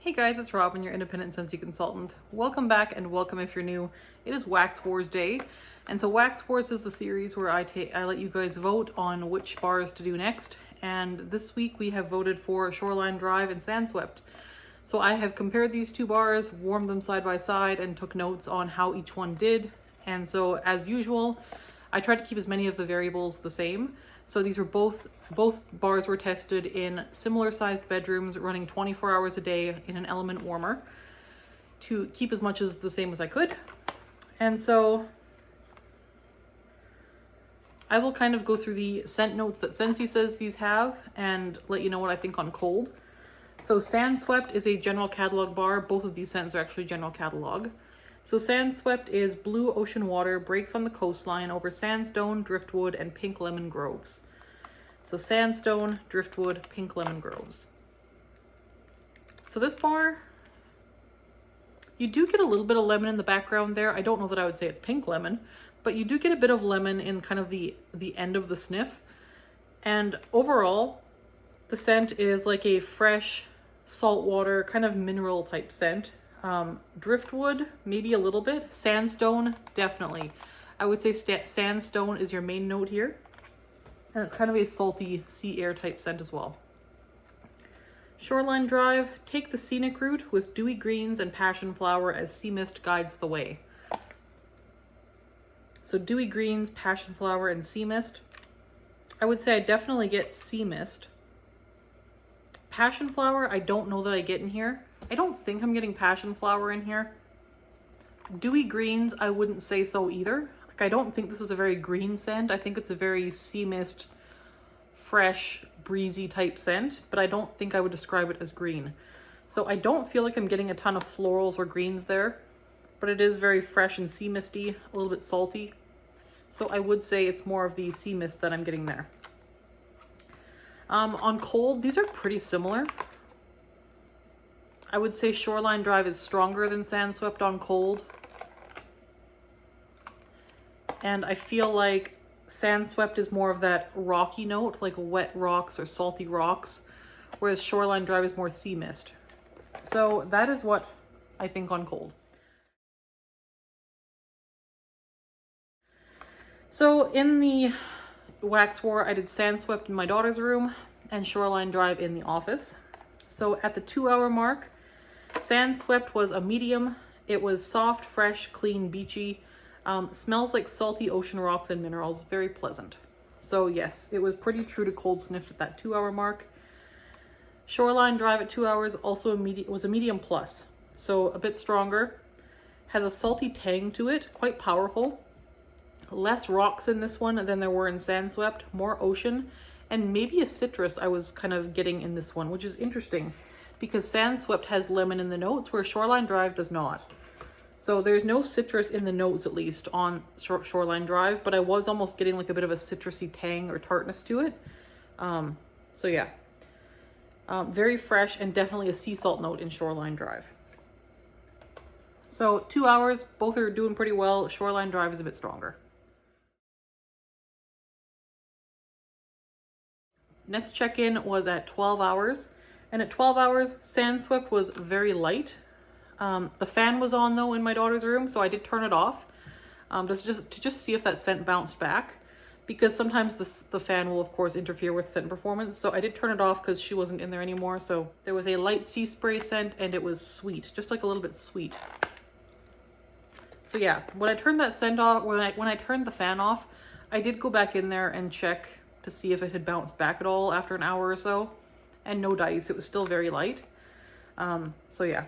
Hey guys, it's Robyn, your independent Scentsy consultant. Welcome back and welcome if you're new. It is Wax Wars Day. And so Wax Wars is the series where I let you guys vote on which bars to do next. And this week we have voted for Shoreline Drive and Sandswept. So I have compared these two bars, warmed them side by side, and took notes on how each one did. And so as usual, I tried to keep as many of the variables the same. So these were both bars were tested in similar sized bedrooms running 24 hours a day in an element warmer to keep as much as the same as I could. And so I will kind of go through the scent notes that Scentsy says these have and let you know what I think on cold. So Sandswept is a general catalog bar. Both of these scents are actually general catalog. So Sandswept is blue ocean water, breaks on the coastline over sandstone, driftwood, and pink lemon groves. So sandstone, driftwood, pink lemon groves. So this bar, you do get a little bit of lemon in the background there. I don't know that I would say it's pink lemon, but you do get a bit of lemon in kind of the end of the sniff. And overall, the scent is like a fresh, saltwater, kind of mineral type scent. Driftwood, maybe a little bit. Sandstone, definitely. I would say sandstone is your main note here. And it's kind of a salty sea air type scent as well. Shoreline Drive, take the scenic route with dewy greens and passion flower as sea mist guides the way. So dewy greens, passion flower, and sea mist. I would say I definitely get sea mist. Passion flower, I don't know that I get in here. I don't think I'm getting passion flower in here. Dewy greens, I wouldn't say so either. Like, I don't think this is a very green scent. I think it's a very sea mist, fresh, breezy type scent, but I don't think I would describe it as green. So I don't feel like I'm getting a ton of florals or greens there, but it is very fresh and sea misty, a little bit salty. So I would say it's more of the sea mist that I'm getting there. On cold, these are pretty similar. I would say Shoreline Drive is stronger than Sandswept on cold. And I feel like Sandswept is more of that rocky note, like wet rocks or salty rocks, whereas Shoreline Drive is more sea mist. So that is what I think on cold. So in the Wax War, I did Sandswept in my daughter's room and Shoreline Drive in the office. So at the 2-hour mark, Sandswept was a medium. It was soft, fresh, clean, beachy. Smells like salty ocean rocks and minerals. Very pleasant. So yes, it was pretty true to cold sniffed at that 2-hour mark. Shoreline Drive at 2 hours also was a medium plus. So a bit stronger. Has a salty tang to it, quite powerful. Less rocks in this one than there were in Sandswept, more ocean, and maybe a citrus I was kind of getting in this one, which is interesting because Sandswept has lemon in the notes where Shoreline Drive does not. So there's no citrus in the notes, at least on Shoreline Drive, but I was almost getting like a bit of a citrusy tang or tartness to it. So yeah, very fresh and definitely a sea salt note in Shoreline Drive. So 2 hours, both are doing pretty well. Shoreline Drive is a bit stronger. Next check-in was at 12 hours, and at 12 hours, Sandswept was very light. The fan was on though in my daughter's room, so I did turn it off to see if that scent bounced back, because sometimes the fan will of course interfere with scent performance. So I did turn it off because she wasn't in there anymore. So there was a light sea spray scent and it was sweet, just like a little bit sweet. So yeah, when I turned that scent off, when I turned the fan off, I did go back in there and check to see if it had bounced back at all after an hour or so, and no dice. It was still very light. So yeah.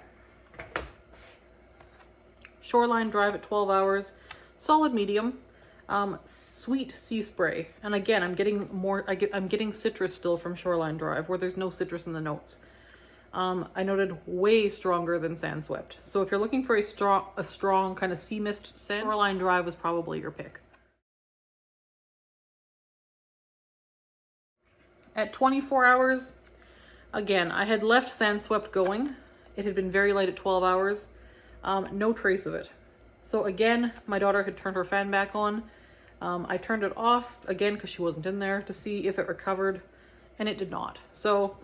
Shoreline Drive at 12 hours, solid medium, sweet sea spray. And again, I'm getting I'm getting citrus still from Shoreline Drive where there's no citrus in the notes. I noted way stronger than Sandswept. So if you're looking for a strong kind of sea mist scent, Shoreline Drive was probably your pick. At 24 hours, again, I had left Sandswept going. It had been very light at 12 hours. No trace of it. So again, my daughter had turned her fan back on. I turned it off again because she wasn't in there to see if it recovered, and it did not. So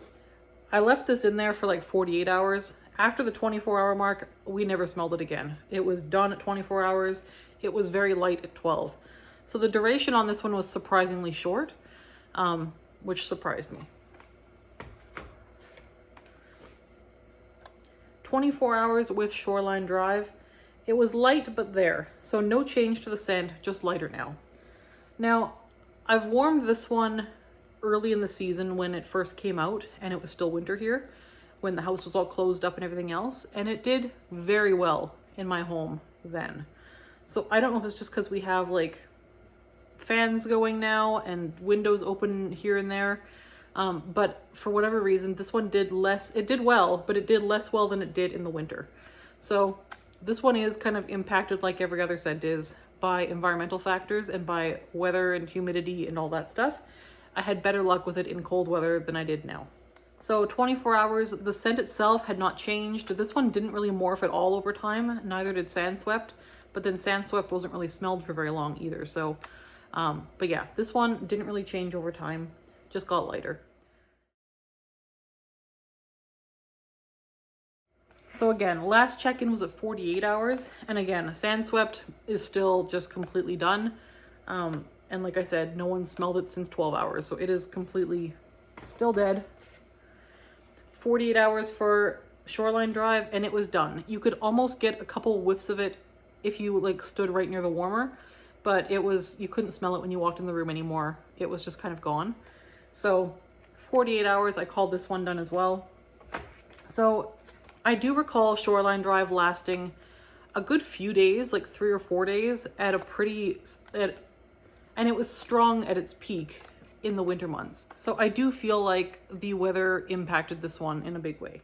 I left this in there for like 48 hours After the 24-hour mark, we never smelled it again. It was done at 24 hours. It was very light at 12. So the duration on this one was surprisingly short, which surprised me. 24 hours with Shoreline Drive. It was light, but there. So no change to the scent, just lighter now. Now, I've warmed this one early in the season when it first came out and it was still winter here, when the house was all closed up and everything else, and it did very well in my home then. So I don't know if it's just because we have like fans going now and windows open here and there, but for whatever reason, this one did less. It did well, but it did less well than it did in the winter. So this one is kind of impacted, like every other scent is, by environmental factors and by weather and humidity and all that stuff. I had better luck with it in cold weather than I did now. So 24 hours, the scent itself had not changed. This one didn't really morph at all over time, neither did Sandswept, but then Sandswept wasn't really smelled for very long either. So, but yeah, this one didn't really change over time, just got lighter. So again, last check-in was at 48 hours, and again, Sandswept is still just completely done. And like I said, no one smelled it since 12 hours, so it is completely still dead. 48 hours for Shoreline Drive, and it was done. You could almost get a couple whiffs of it if you like stood right near the warmer, but it was, you couldn't smell it when you walked in the room anymore. It was just kind of gone. So 48 hours, I called this one done as well. So I do recall Shoreline Drive lasting a good few days, like 3 or 4 days at a pretty, and it was strong at its peak in the winter months. So I do feel like the weather impacted this one in a big way.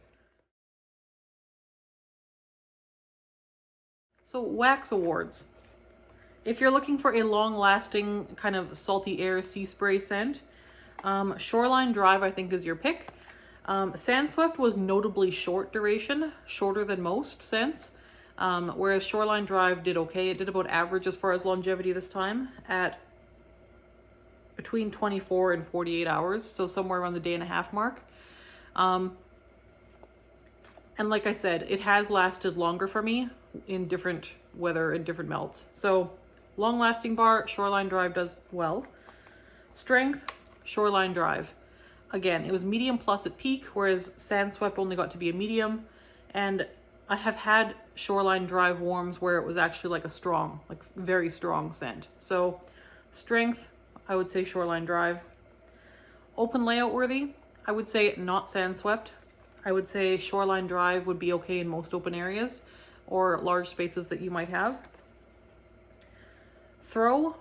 So wax awards. If you're looking for a long-lasting kind of salty air sea spray scent, Shoreline Drive I think is your pick. Sandswept was notably short duration, shorter than most scents, whereas Shoreline Drive did okay. It did about average as far as longevity this time at between 24 and 48 hours, so somewhere around the day-and-a-half mark. And like I said, it has lasted longer for me in different weather and different melts. So long-lasting bar, Shoreline Drive does well. Strength, Shoreline Drive. Again, it was medium plus at peak, whereas Sandswept only got to be a medium. And I have had Shoreline Drive warms where it was actually like a strong, like very strong scent. So strength, I would say Shoreline Drive. Open layout worthy, I would say not Sandswept. I would say Shoreline Drive would be okay in most open areas or large spaces that you might have. Throw,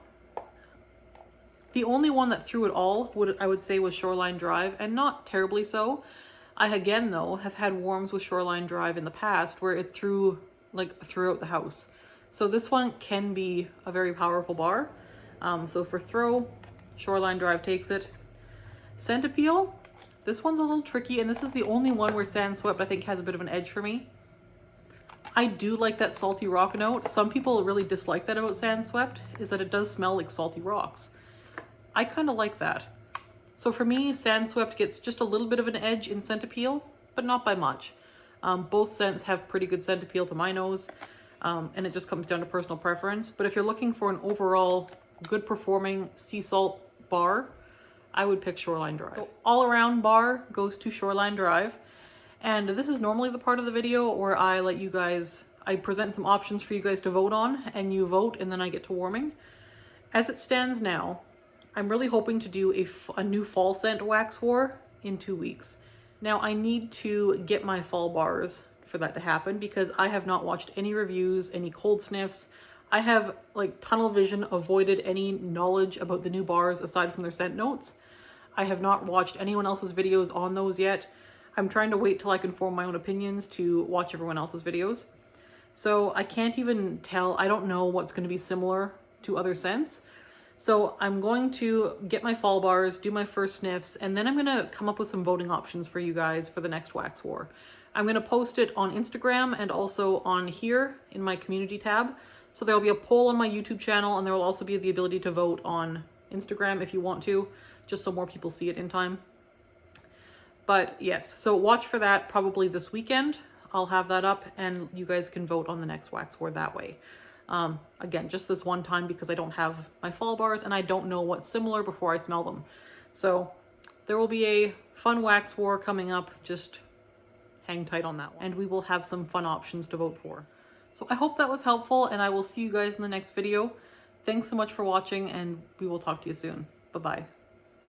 the only one that threw it all I would say was Shoreline Drive, and not terribly so. I again though have had warms with Shoreline Drive in the past where it threw like throughout the house. So this one can be a very powerful bar. So for throw, Shoreline Drive takes it. Scent appeal, this one's a little tricky, and this is the only one where Sandswept I think has a bit of an edge for me. I do like that salty rock note. Some people really dislike that about Sandswept, is that it does smell like salty rocks. I kind of like that. So for me, Sandswept gets just a little bit of an edge in scent appeal, but not by much. Both scents have pretty good scent appeal to my nose, and it just comes down to personal preference. But if you're looking for an overall good performing sea salt bar, I would pick Shoreline Drive. So all around bar goes to Shoreline Drive. And this is normally the part of the video where I let you guys, I present some options for you guys to vote on, and you vote and then I get to warming. As it stands now, I'm really hoping to do a new fall scent wax war in 2 weeks. Now I need to get my fall bars for that to happen because I have not watched any reviews, any cold sniffs. I have like tunnel vision avoided any knowledge about the new bars aside from their scent notes. I have not watched anyone else's videos on those yet. I'm trying to wait till I can form my own opinions to watch everyone else's videos. So I can't even tell, I don't know what's going to be similar to other scents. So I'm going to get my fall bars, do my first sniffs, and then I'm going to come up with some voting options for you guys for the next wax war. I'm going to post it on Instagram and also on here in my community tab. So there'll be a poll on my YouTube channel, and there will also be the ability to vote on Instagram if you want to, just so more people see it in time. But yes, so watch for that probably this weekend I'll have that up and you guys can vote on the next wax war that way. Again, just this one time because I don't have my fall bars and I don't know what's similar before I smell them. So there will be a fun wax war coming up. Just hang tight on that one. And we will have some fun options to vote for. So I hope that was helpful and I will see you guys in the next video. Thanks so much for watching and we will talk to you soon. Bye-bye.